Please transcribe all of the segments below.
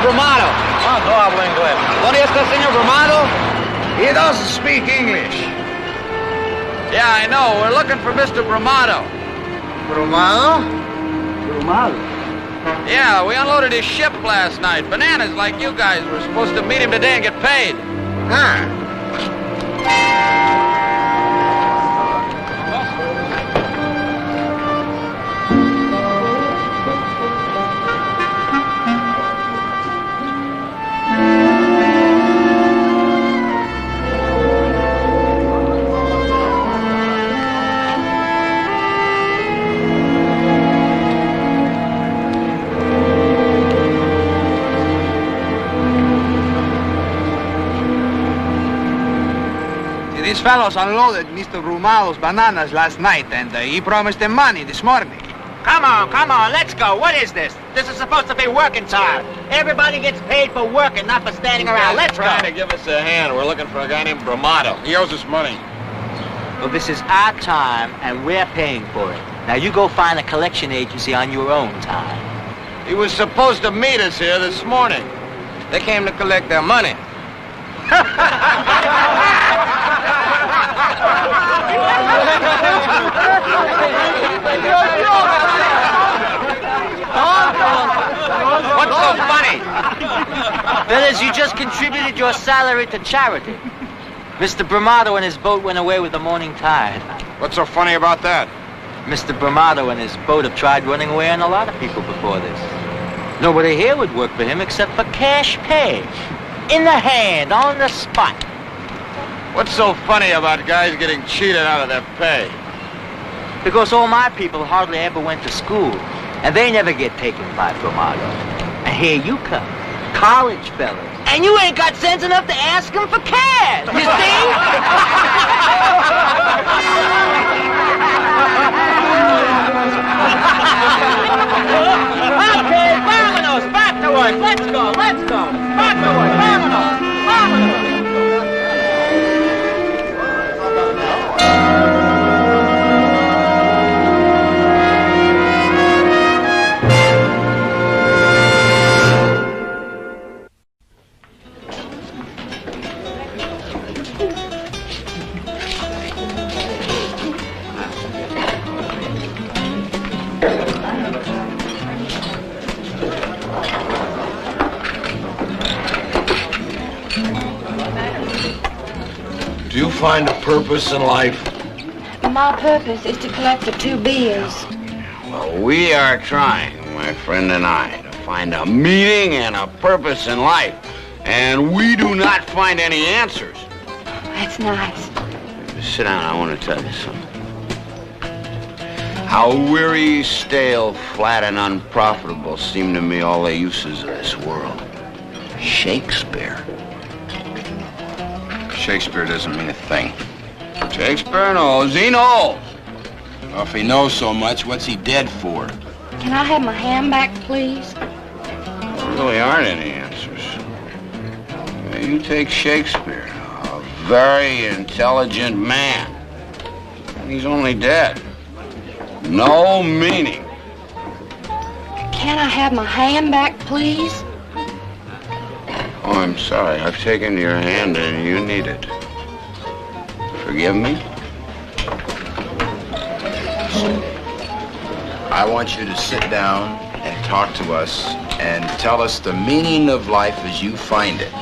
Brumado. No hablo inglés. ¿Dónde está el señor Brumado? He doesn't speak English. Yeah, I know. We're looking for Mr. Brumado. Brumado? Brumado. Yeah, we unloaded his ship last night. Bananas like you guys. We're supposed to meet him today and get paid. Huh. These fellows unloaded Mr. Brumado's bananas last night, and he promised them money this morning. Come on, let's go. What is this? This is supposed to be working time. Everybody gets paid for working, not for standing around. Let's go. Trying to give us a hand. We're looking for a guy named Brumado. He owes us money. Well, this is our time, and we're paying for it. Now, you go find a collection agency on your own time. He was supposed to meet us here this morning. They came to collect their money. What's so funny? Fellas, you just contributed your salary to charity. Mr. Brumado and his boat went away with the morning tide. What's so funny about that? Mr. Brumado and his boat have tried running away on a lot of people before this. Nobody here would work for him except for cash pay. In the hand, on the spot. What's so funny about guys getting cheated out of their pay? Because all my people hardly ever went to school, and they never get taken by Brumado. And here you come, college fellas, and you ain't got sense enough to ask them for cash, you see? Okay, vámonos, back to work. Let's go. Back to work, vámonos. Do you find a purpose in life? My purpose is to collect the 2 bills. Well, we are trying, my friend and I, to find a meaning and a purpose in life. And we do not find any answers. That's nice. Just sit down, I want to tell you something. How weary, stale, flat, and unprofitable seem to me all the uses of this world. Shakespeare. Shakespeare doesn't mean a thing. Shakespeare knows. He knows. Well, if he knows so much, what's he dead for? Can I have my hand back, please? There really aren't any answers. You take Shakespeare, a very intelligent man. And he's only dead. No meaning. Can I have my hand back, please? Oh, I'm sorry. I've taken your hand and you need it. Forgive me? I want you to sit down and talk to us and tell us the meaning of life as you find it.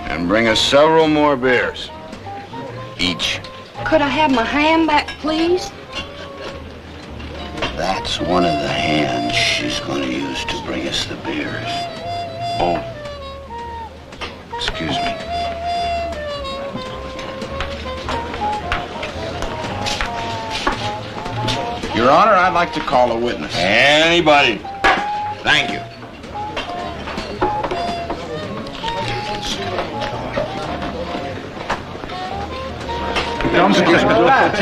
And bring us several more beers. Each. Could I have my hand back, please? That's one of the hands she's going to use to bring us the beers. Oh. Excuse me. Your Honor, I'd like to call a witness. Anybody. Thank you. Excuse me. That's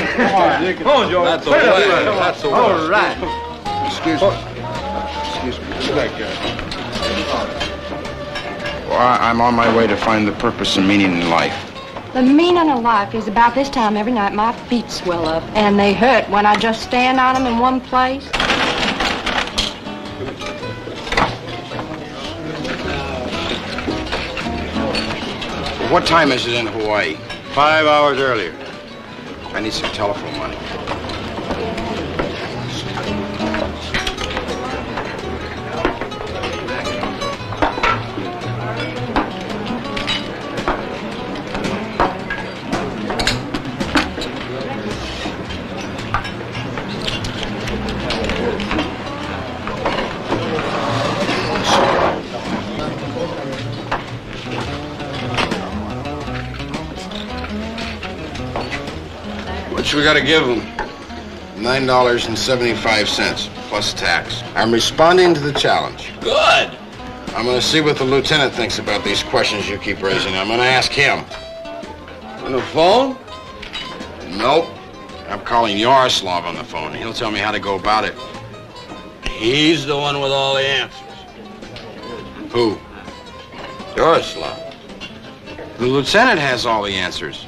the way. That's the way. All right. Excuse me. Excuse me. Well, I'm on my way to find the purpose and meaning in life. The meaning of life is about this time every night my feet swell up, and they hurt when I just stand on them in one place. What time is it in Hawaii? 5 hours earlier. I need some telephone money. What we gotta give him? $9.75 plus tax. I'm responding to the challenge. Good. I'm gonna see what the lieutenant thinks about these questions you keep raising. I'm gonna ask him. On the phone? Nope. I'm calling Yaroslav on the phone. He'll tell me how to go about it. He's the one with all the answers. Who? Yaroslav. The lieutenant has all the answers.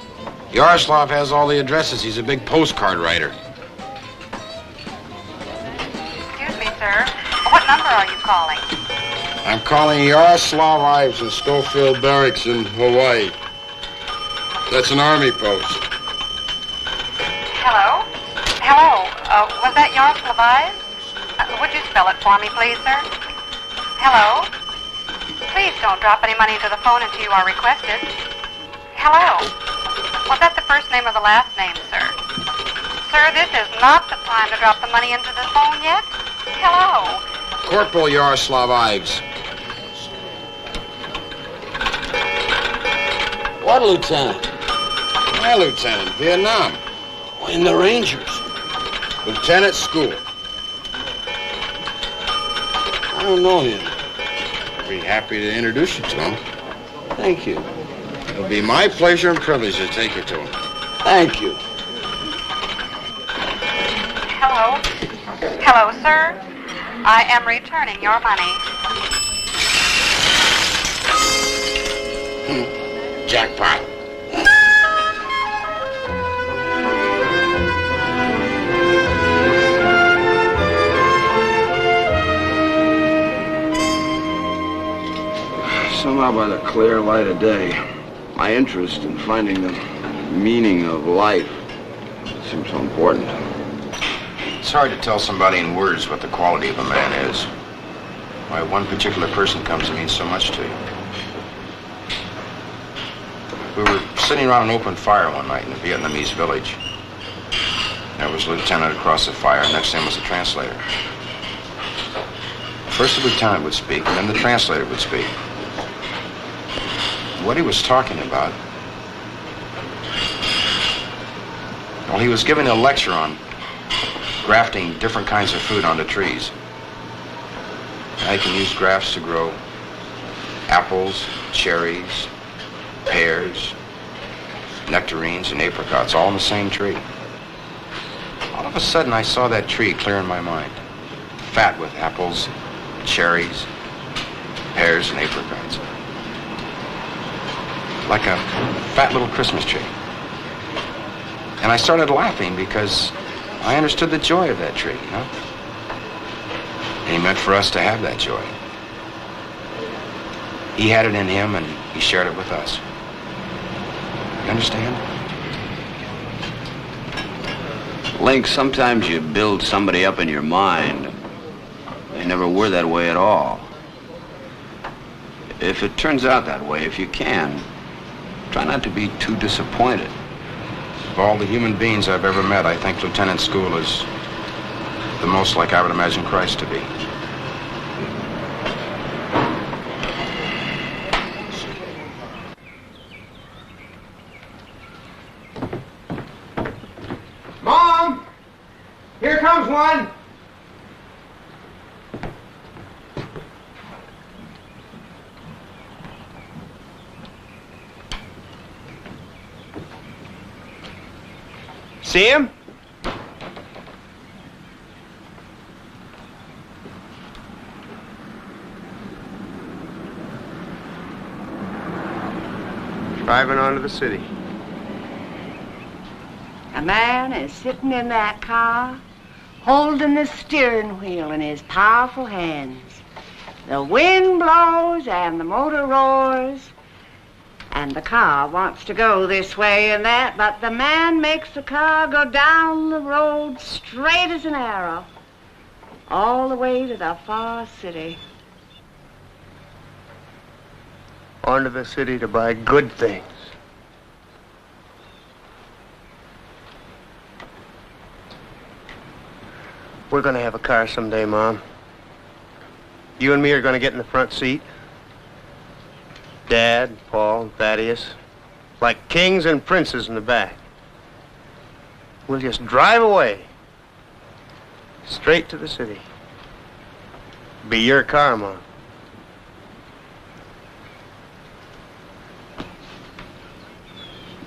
Yaroslav has all the addresses. He's a big postcard writer. Excuse me, sir. What number are you calling? I'm calling Yaroslav Ives in Schofield Barracks in Hawaii. That's an army post. Hello? Hello? Was that Yaroslav Ives? Would you spell it for me, please, sir? Hello? Please don't drop any money into the phone until you are requested. Hello? Was that the first name or the last name, sir? Sir, this is not the time to drop the money into the phone yet. Hello? Corporal Yaroslav Ives. What lieutenant? My lieutenant, Vietnam. In the Rangers. Lieutenant School. I don't know him. I'd be happy to introduce you to him. Thank you. It'll be my pleasure and privilege to take you to him. Thank you. Hello? Hello, sir? I am returning your money. Jackpot. Somehow by the clear light of day, my interest in finding the meaning of life seems so important. It's hard to tell somebody in words what the quality of a man is. Why one particular person comes to mean so much to you. We were sitting around an open fire one night in a Vietnamese village. There was a lieutenant across the fire, next to him was a translator. First the lieutenant would speak, and then the translator would speak. What he was talking about, well, he was giving a lecture on grafting different kinds of fruit onto trees. Now you can use grafts to grow apples, cherries, pears, nectarines, and apricots, all in the same tree. All of a sudden, I saw that tree clear in my mind, fat with apples, cherries, pears, and apricots. Like a fat little Christmas tree. And I started laughing because I understood the joy of that tree, you know? And he meant for us to have that joy. He had it in him and he shared it with us. You understand? Linc, sometimes you build somebody up in your mind. They never were that way at all. If it turns out that way, if you can, try not to be too disappointed. Of all the human beings I've ever met, I think Lieutenant School is the most like I would imagine Christ to be. Mom! Here comes one! See him? Driving on to the city. A man is sitting in that car, holding the steering wheel in his powerful hands. The wind blows and the motor roars, And the car wants to go this way and that, but the man makes the car go down the road straight as an arrow, all the way to the far city. On to the city to buy good things. We're going to have a car someday, Mom. You and me are going to get in the front seat. Dad, Paul, Thaddeus, like kings and princes in the back. We'll just drive away, straight to the city. Be your car, Mom.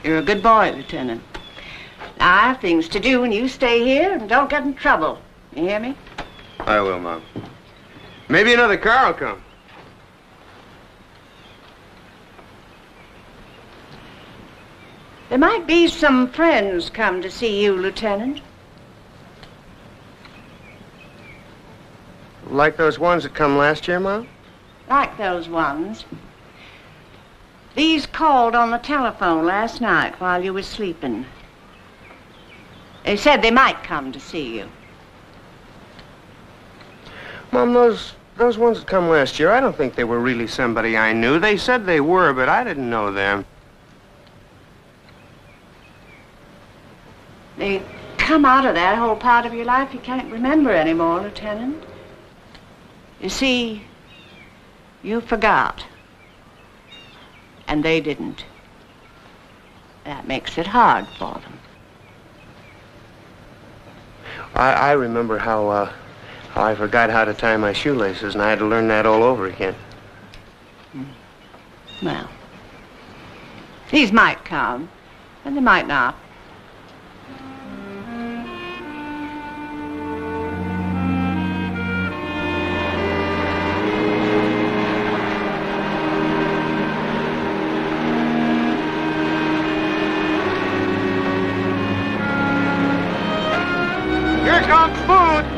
You're a good boy, Lieutenant. Now, I have things to do, and you stay here and don't get in trouble. You hear me? I will, Mom. Maybe another car will come. There might be some friends come to see you, Lieutenant. Like those ones that come last year, Mom? Like those ones. These called on the telephone last night while you were sleeping. They said they might come to see you. Mom, those ones that come last year, I don't think they were really somebody I knew. They said they were, but I didn't know them. They come out of that whole part of your life you can't remember anymore, Lieutenant. You see, you forgot. And they didn't. That makes it hard for them. I remember how I forgot how to tie my shoelaces, and I had to learn that all over again. Well, these might come, and they might not. Here comes food!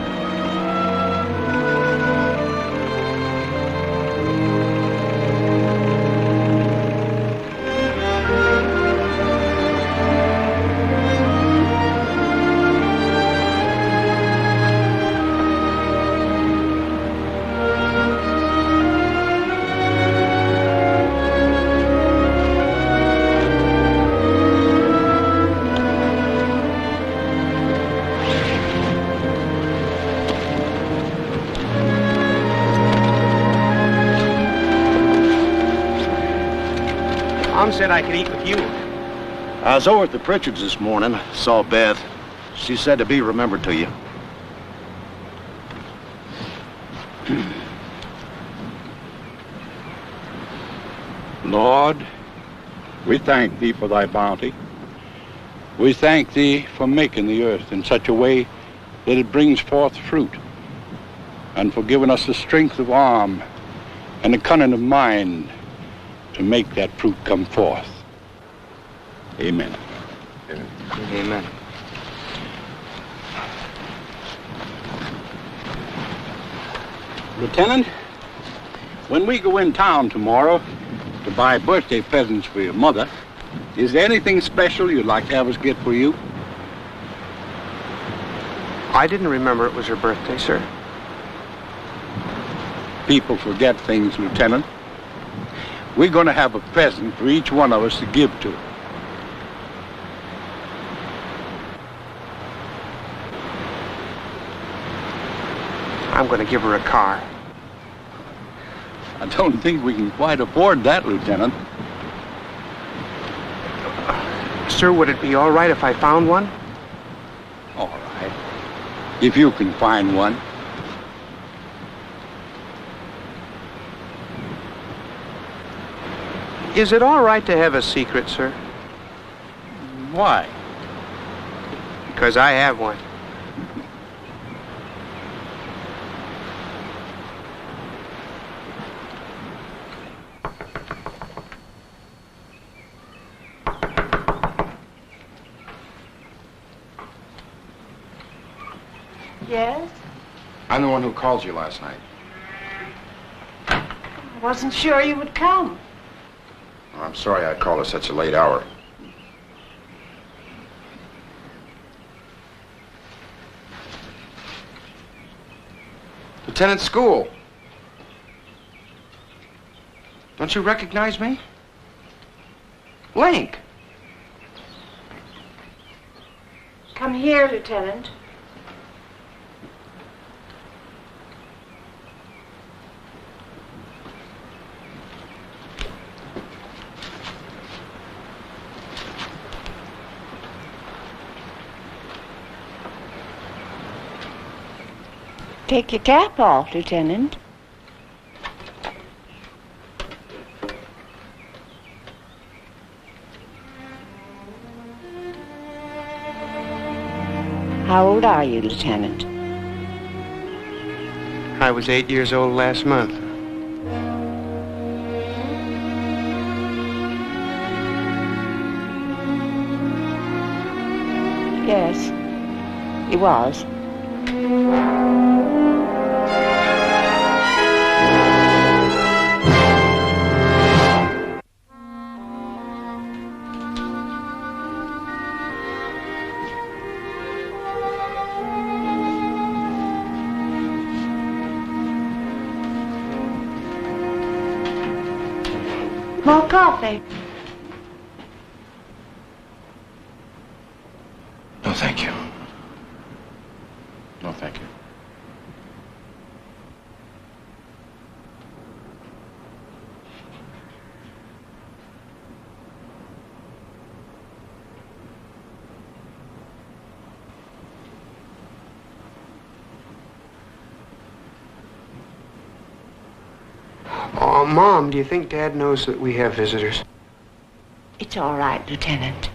Mom said I could eat with you. I was over at the Pritchards this morning, saw Beth. She said to be remembered to you. Lord, we thank thee for thy bounty. We thank thee for making the earth in such a way that it brings forth fruit, and for giving us the strength of arm and the cunning of mind to make that fruit come forth. Amen. Amen. Lieutenant, when we go in town tomorrow to buy birthday presents for your mother, is there anything special you'd like to have us get for you? I didn't remember it was her birthday, sir. People forget things, Lieutenant. We're going to have a present for each one of us to give to her. I'm going to give her a car. I don't think we can quite afford that, Lieutenant. Sir, would it be all right if I found one? All right. If you can find one. Is it all right to have a secret, sir? Why? Because I have one. Yes? I'm the one who called you last night. I wasn't sure you would come. I'm sorry I called at such a late hour. Lieutenant School. Don't you recognize me? Linc. Come here, Lieutenant. Take your cap off, Lieutenant. How old are you, Lieutenant? I was 8 years old last month. Yes, he was. More coffee. No, thank you. No, thank you. Oh, Mom, do you think Dad knows that we have visitors? It's all right, Lieutenant.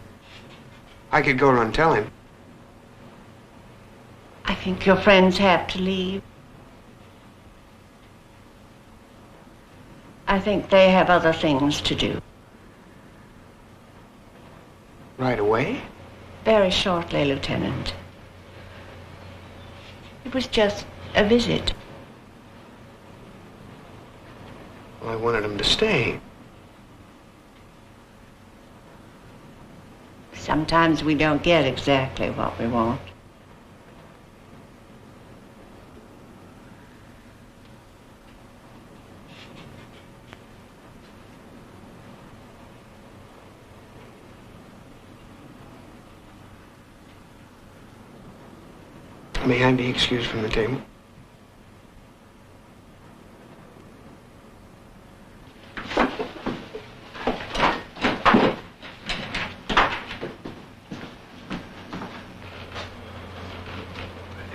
I could go run tell him. I think your friends have to leave. I think they have other things to do. Right away? Very shortly, Lieutenant. It was just a visit. Well, I wanted him to stay. Sometimes we don't get exactly what we want. May I be excused from the table?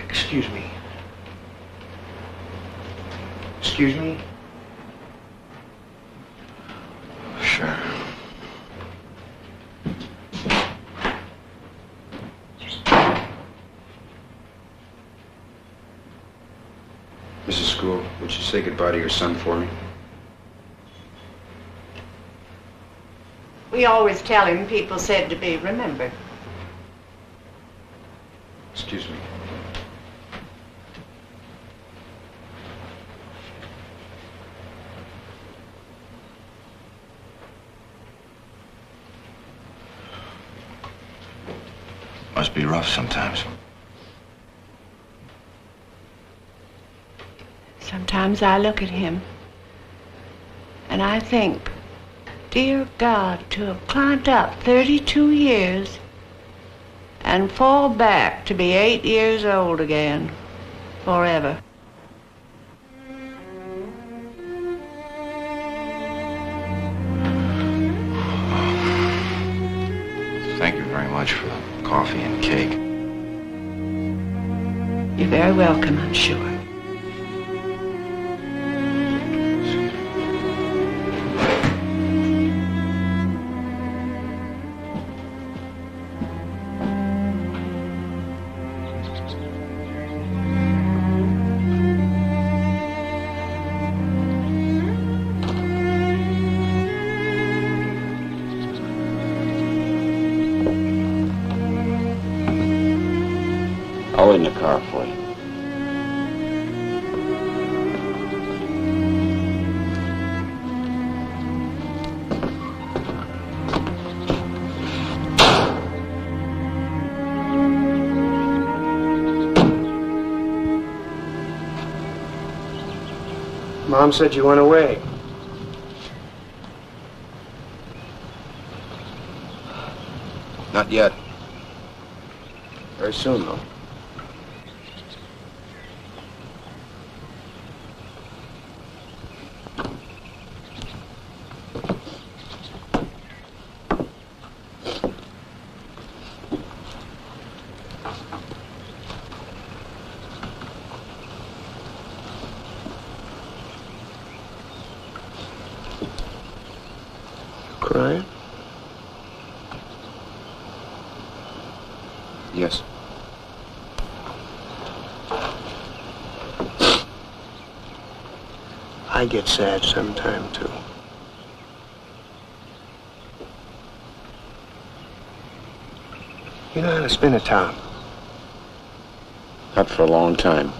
Excuse me. Excuse me? Sure. Mrs. School, would you say goodbye to your son for me? We always tell him people said to be remembered. Excuse me. Must be rough sometimes. Sometimes I look at him and I think, dear God, to have climbed up 32 years and fall back to be 8 years old again, forever. Thank you very much for the coffee and cake. You're very welcome, I'm sure. I'll in the car for you. Mom said you went away. Not yet. Very soon, though. Crying? Yes. I get sad sometime, too. You know how to spin a top? Not for a long time.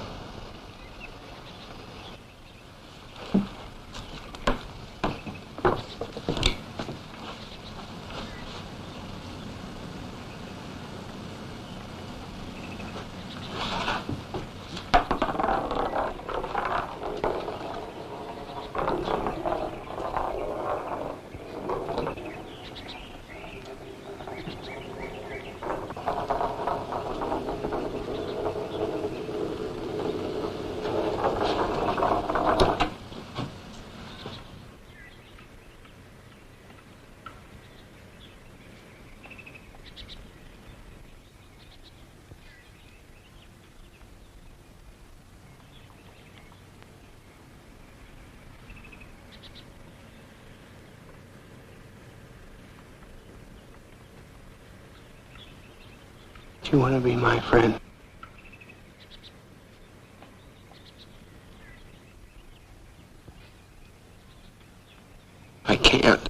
Do you want to be my friend? I can't.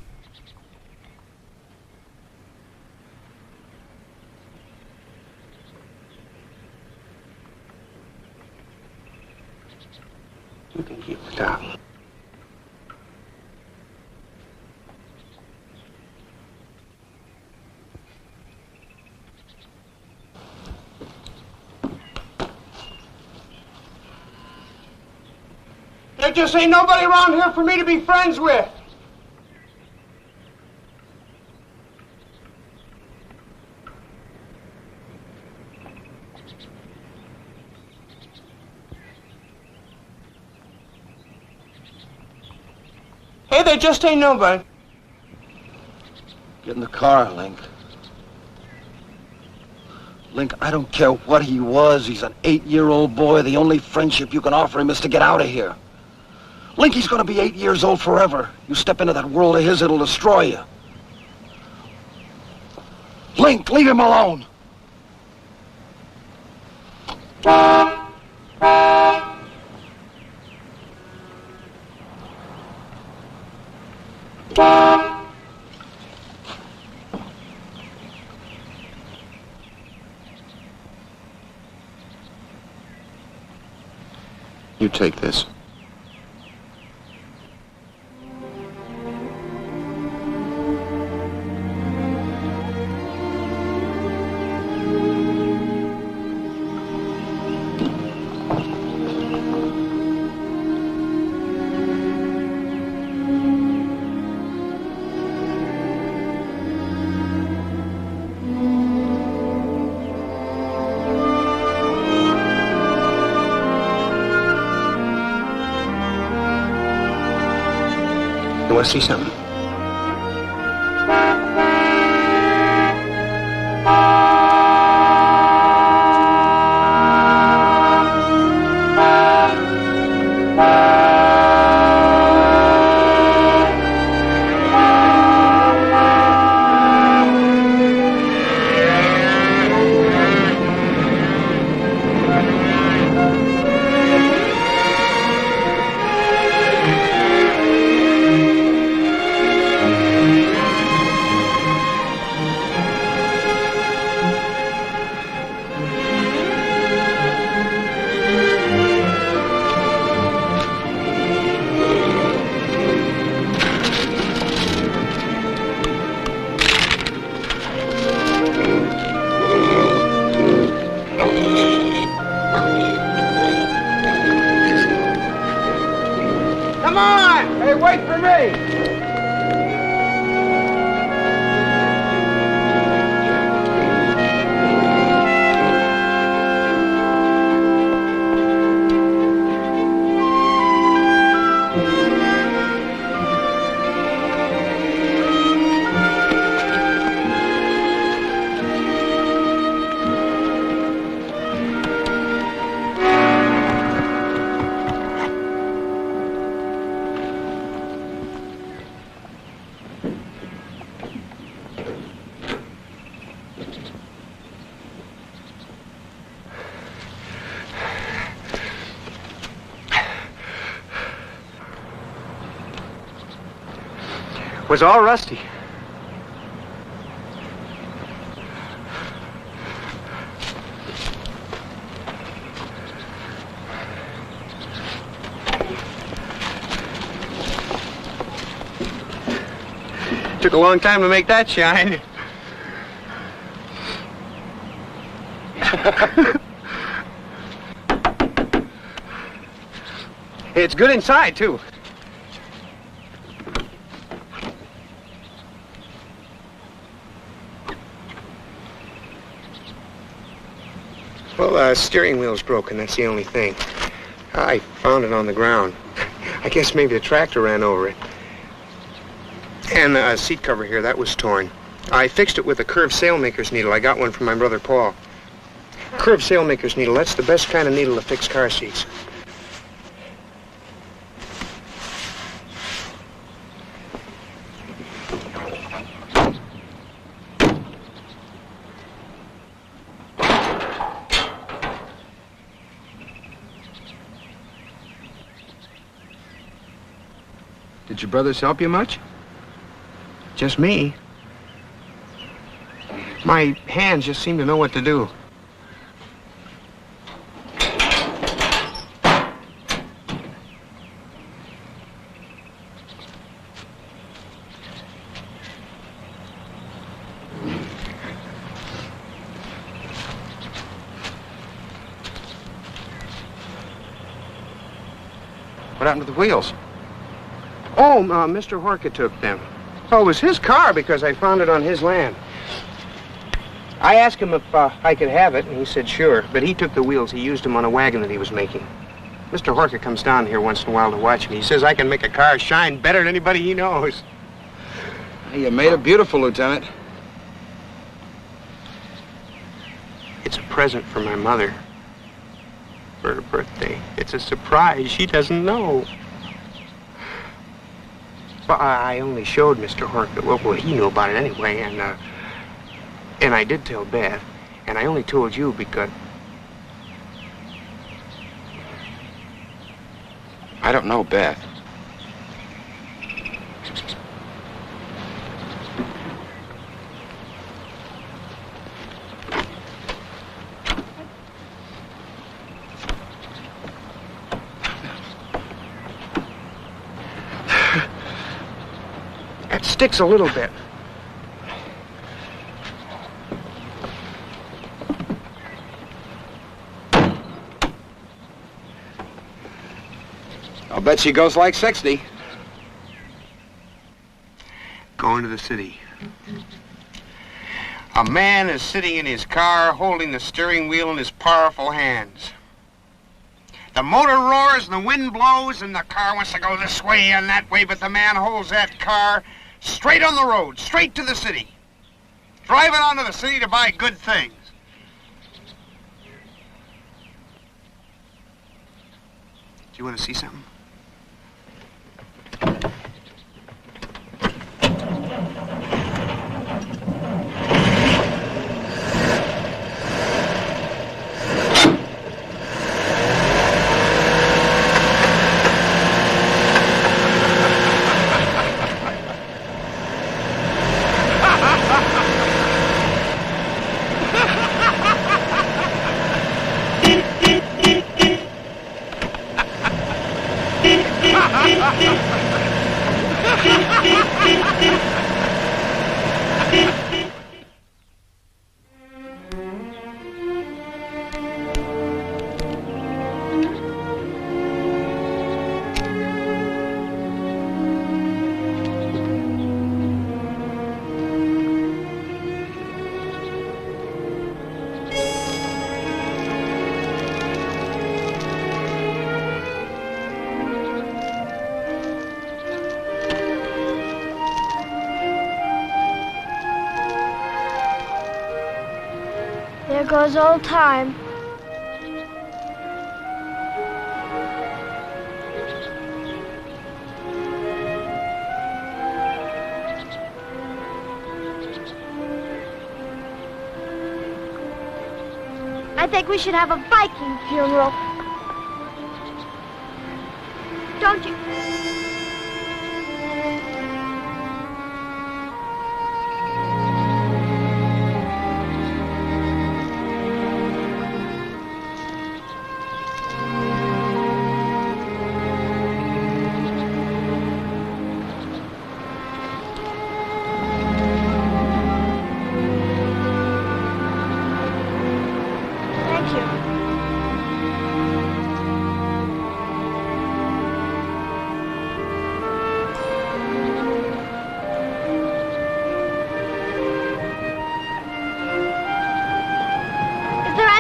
You can keep the top. There just ain't nobody around here for me to be friends with. Hey, there just ain't nobody. Get in the car, Linc. Linc, I don't care what he was. He's an 8-year-old boy. The only friendship you can offer him is to get out of here. Linc, he's gonna be 8 years old forever. You step into that world of his, it'll destroy you. Linc, leave him alone. You take this. You want to see something? Come on! Hey, wait for me! Was all rusty. Took a long time to make that shine. It's good inside, too. Well, steering wheel's broken, that's the only thing. I found it on the ground. I guess maybe a tractor ran over it. And the seat cover here, that was torn. I fixed it with a curved sailmaker's needle. I got one from my brother Paul. Curved sailmaker's needle, that's the best kind of needle to fix car seats. Did your brothers help you much? Just me. My hands just seem to know what to do. What happened to the wheels? Oh, Mr. Horka took them. Oh, it was his car because I found it on his land. I asked him if I could have it, and he said sure, but he took the wheels. He used them on a wagon that he was making. Mr. Horka comes down here once in a while to watch me. He says I can make a car shine better than anybody he knows. You made it beautiful, Lieutenant. It's a present for my mother for her birthday. It's a surprise. She doesn't know. Well, I only showed Mr. Horka. Well, he knew about it anyway, and I did tell Beth, and I only told you because... I don't know Beth. That sticks a little bit. I'll bet she goes like 60. Going to the city. A man is sitting in his car holding the steering wheel in his powerful hands. The motor roars and the wind blows and the car wants to go this way and that way, but the man holds that car straight on the road, straight to the city. Driving onto the city to buy good things. Do you want to see something? There goes old time. I think we should have a Viking funeral. Don't you?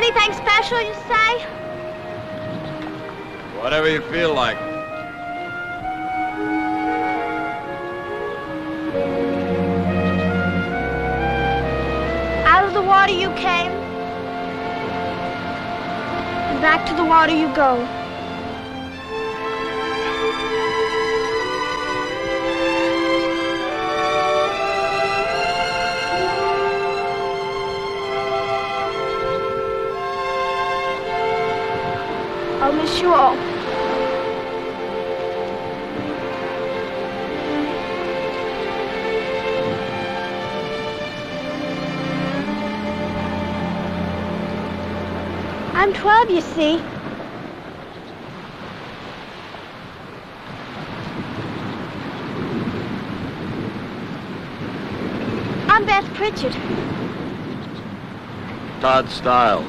Anything special, you say? Whatever you feel like. Out of the water you came, and back to the water you go. I'll miss you all. I'm 12, you see. I'm Beth Pritchard. Todd Stiles.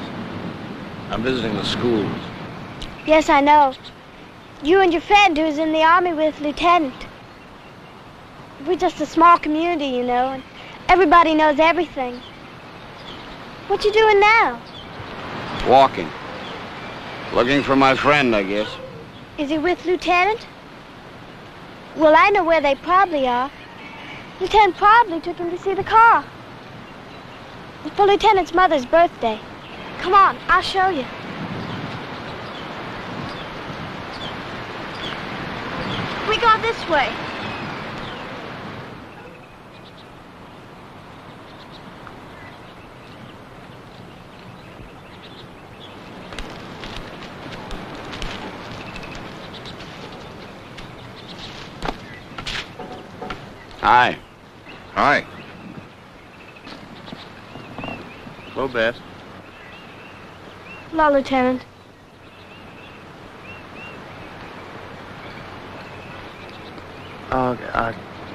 I'm visiting the schools. Yes, I know. You and your friend who's in the army with Lieutenant. We're just a small community, you know, and everybody knows everything. What you doing now? Walking. Looking for my friend, I guess. Is he with Lieutenant? Well, I know where they probably are. Lieutenant probably took him to see the car. It's for Lieutenant's mother's birthday. Come on, I'll show you. We go this way. Hi. Hi. Hello, Beth. Hello, Lieutenant.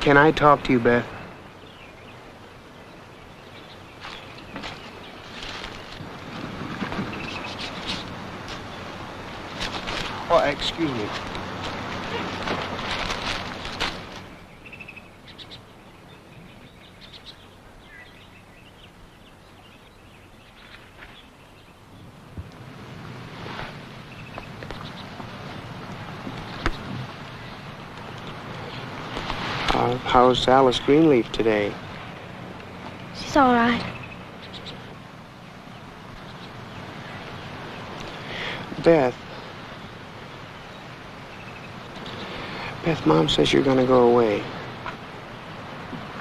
Can I talk to you, Beth? Oh, excuse me. How's Alice Greenleaf today? She's all right. Beth, Mom says you're going to go away.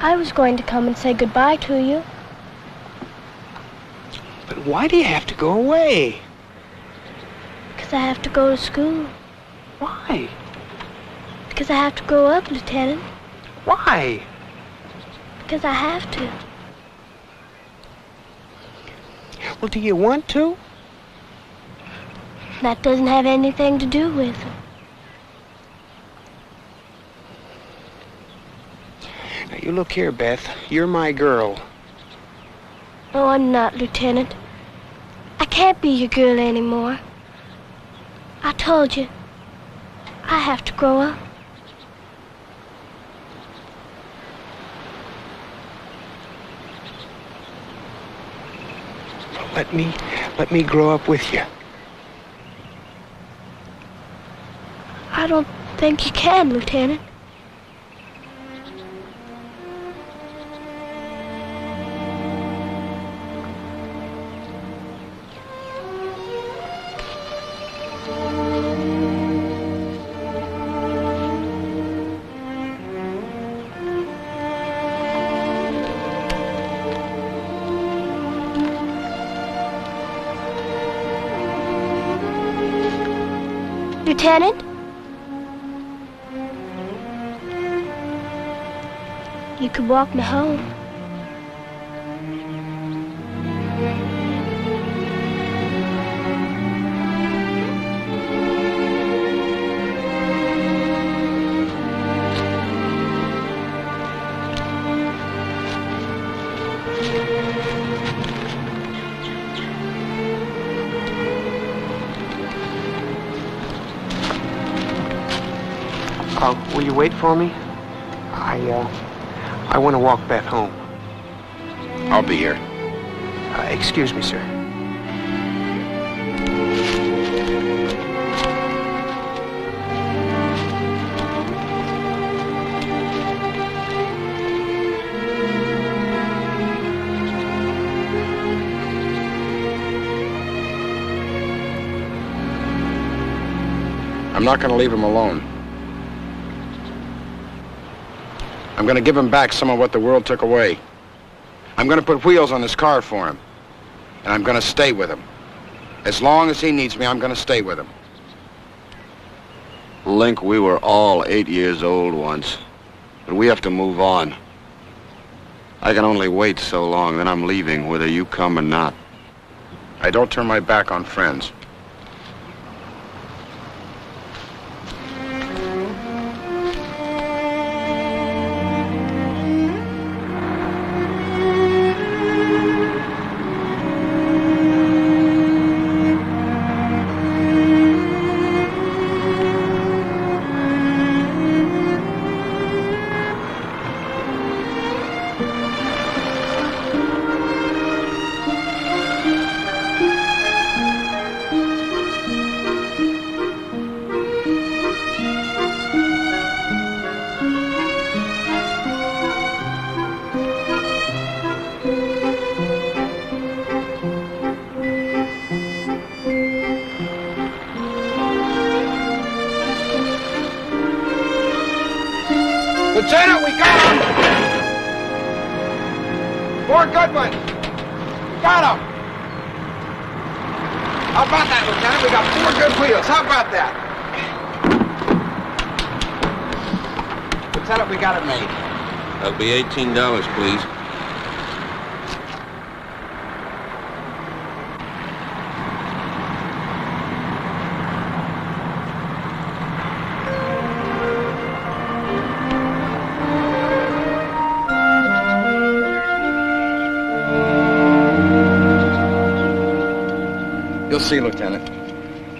I was going to come and say goodbye to you. But why do you have to go away? Because I have to go to school. Why? Because I have to grow up, Lieutenant. Why? Because I have to. Well, do you want to? That doesn't have anything to do with it. Now, you look here, Beth. You're my girl. No, I'm not, Lieutenant. I can't be your girl anymore. I told you. I have to grow up. Let me grow up with you. I don't think you can, Lieutenant. Lieutenant? You could walk me home. Will you wait for me? I want to walk back home. I'll be here. Excuse me, sir. I'm not going to leave him alone. I'm going to give him back some of what the world took away. I'm going to put wheels on his car for him. And I'm going to stay with him. As long as he needs me, I'm going to stay with him. Linc, we were all 8 years old once. But we have to move on. I can only wait so long, then I'm leaving, whether you come or not. I don't turn my back on friends. Lieutenant, we got him! 4 good ones! Got him! How about that, Lieutenant? We got 4 good wheels. How about that? Lieutenant, we got it made. That'll be $18, please. You'll see, Lieutenant.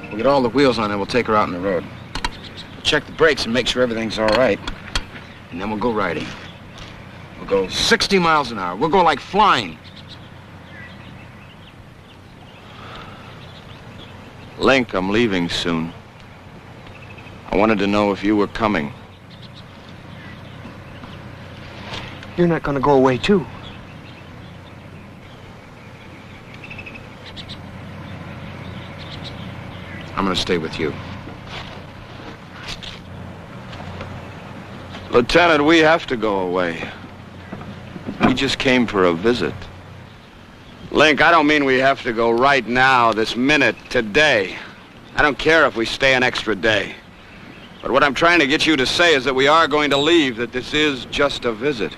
We'll get all the wheels on and we'll take her out on the road. We'll check the brakes and make sure everything's all right. And then we'll go riding. We'll go 60 miles an hour. We'll go like flying. Linc, I'm leaving soon. I wanted to know if you were coming. You're not going to go away, too. I'm going to stay with you. Lieutenant, we have to go away. We just came for a visit. Linc, I don't mean we have to go right now, this minute, today. I don't care if we stay an extra day. But what I'm trying to get you to say is that we are going to leave, that this is just a visit.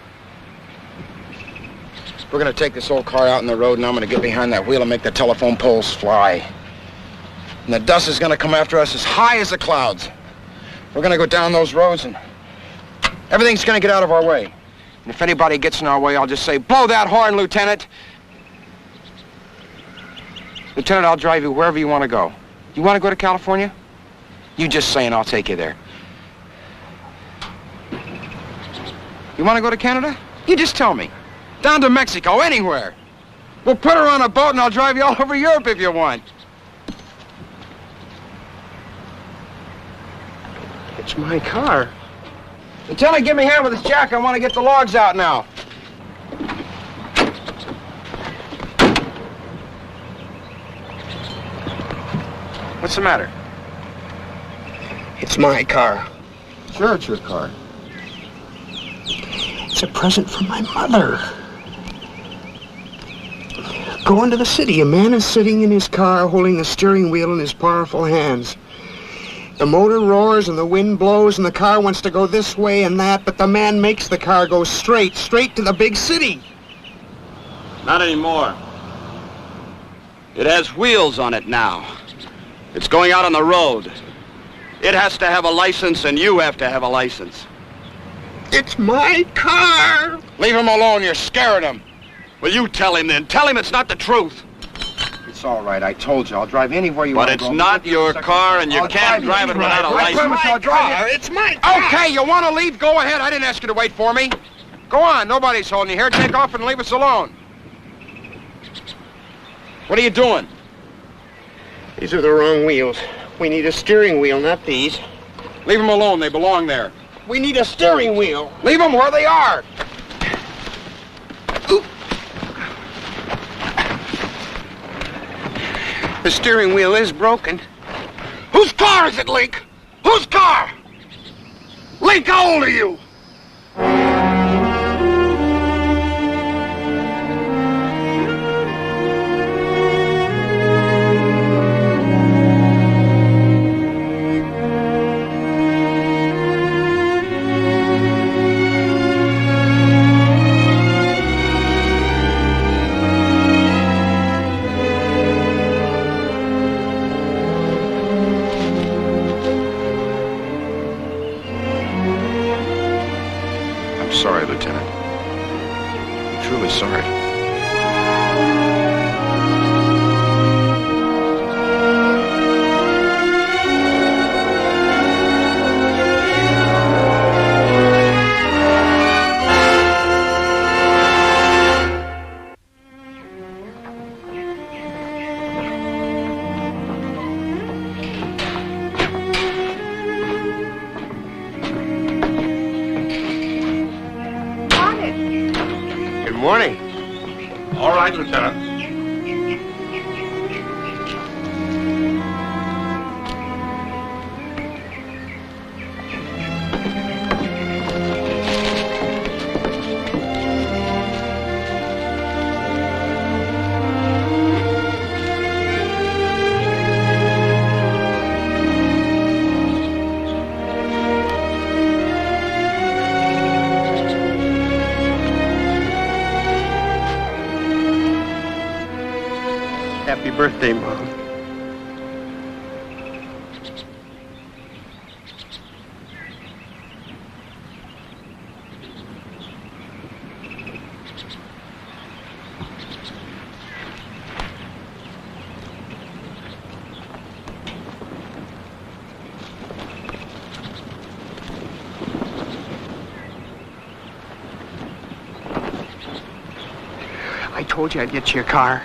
We're going to take this old car out on the road, and I'm going to get behind that wheel and make the telephone poles fly. And the dust is going to come after us as high as the clouds. We're going to go down those roads, and everything's going to get out of our way. And if anybody gets in our way, I'll just say, blow that horn, Lieutenant. Lieutenant, I'll drive you wherever you want to go. You want to go to California? You just say and I'll take you there. You want to go to Canada? You just tell me. Down to Mexico, anywhere. We'll put her on a boat and I'll drive you all over Europe if you want. It's my car. Lieutenant, give me a hand with this jack. I want to get the logs out now. What's the matter? It's my car. Sure, it's your car. It's a present from my mother. Going to the city, a man is sitting in his car holding the steering wheel in his powerful hands. The motor roars and the wind blows and the car wants to go this way and that, but the man makes the car go straight to the big city. Not anymore. It has wheels on it now. It's going out on the road. It has to have a license and you have to have a license. It's my car! Leave him alone, you're scaring him. Well, you tell him then. Tell him it's not the truth. It's all right, I told you. I'll drive anywhere you want to go. But it's not your car and you can't drive it without a license. I promise I'll drive it. It's my car! Okay, you want to leave? Go ahead. I didn't ask you to wait for me. Go on, nobody's holding you here. Take off and leave us alone. What are you doing? These are the wrong wheels. We need a steering wheel, not these. Leave them alone. They belong there. We need a steering wheel. Leave them where they are. Ooh. The steering wheel is broken. Whose car is it, Linc? Whose car? Linc, how old are you? Sorry, Lieutenant. I'm truly sorry. Morning. All right, Lieutenant. Happy birthday, Mom. I told you I'd get you a car.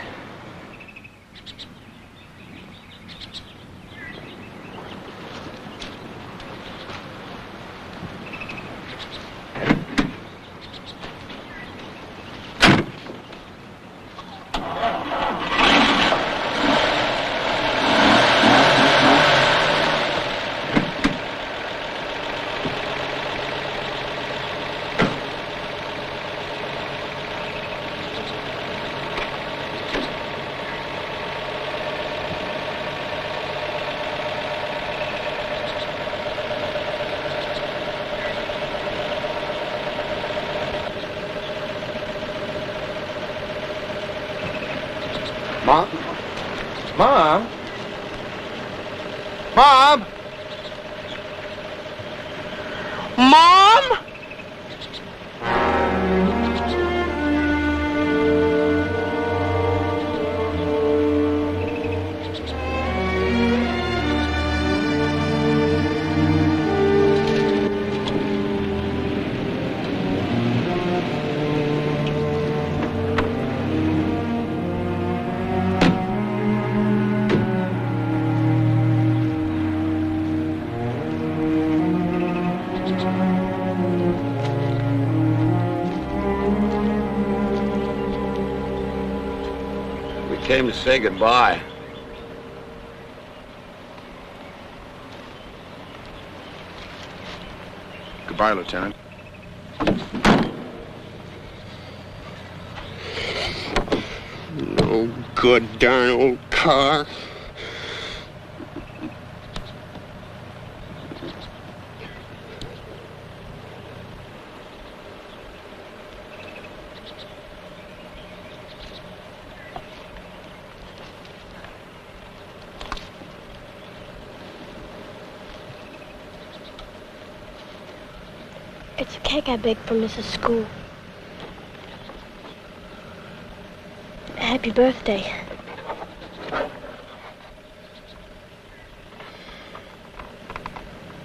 Mom? Mom? Mom? Mom? Came to say goodbye. Goodbye, Lieutenant. No good darn old car. It's a cake I baked for Mrs. School. Happy birthday.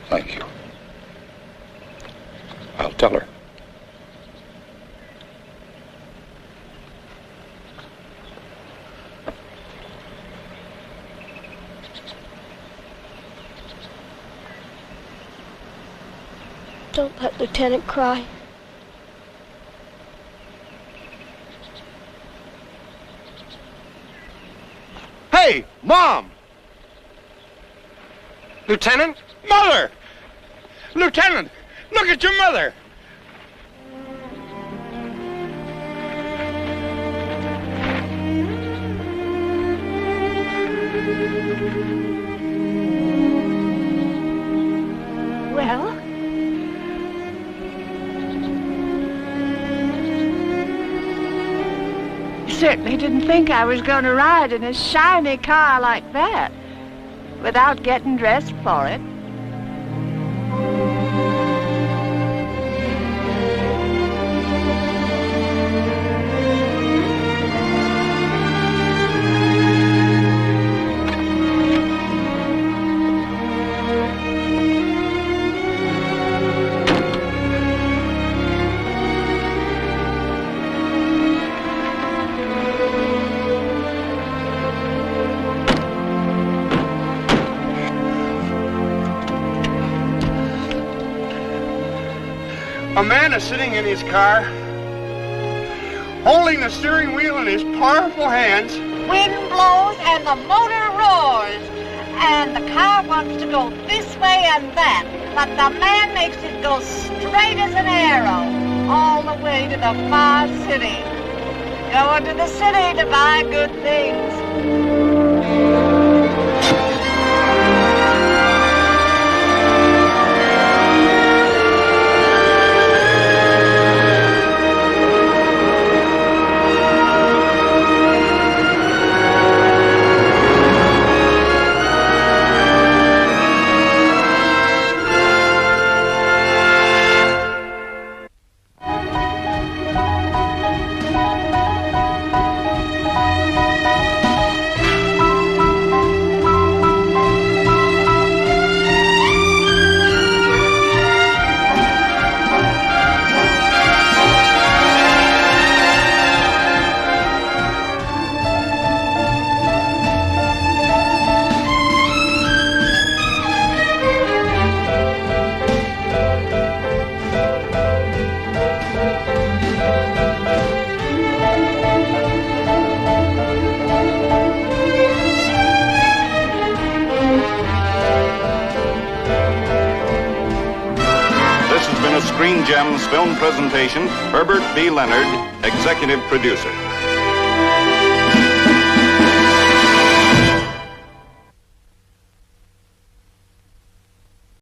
Thank you. I'll tell her. Don't let Lieutenant cry. Hey, Mom! Lieutenant? Mother! Lieutenant, look at your mother! Well? You certainly didn't think I was going to ride in a shiny car like that without getting dressed for it. A man is sitting in his car, holding the steering wheel in his powerful hands. Wind blows and the motor roars, and the car wants to go this way and that, but the man makes it go straight as an arrow, all the way to the far city. Going to the city to buy good things. Screen Gems film presentation, Herbert B. Leonard, executive producer.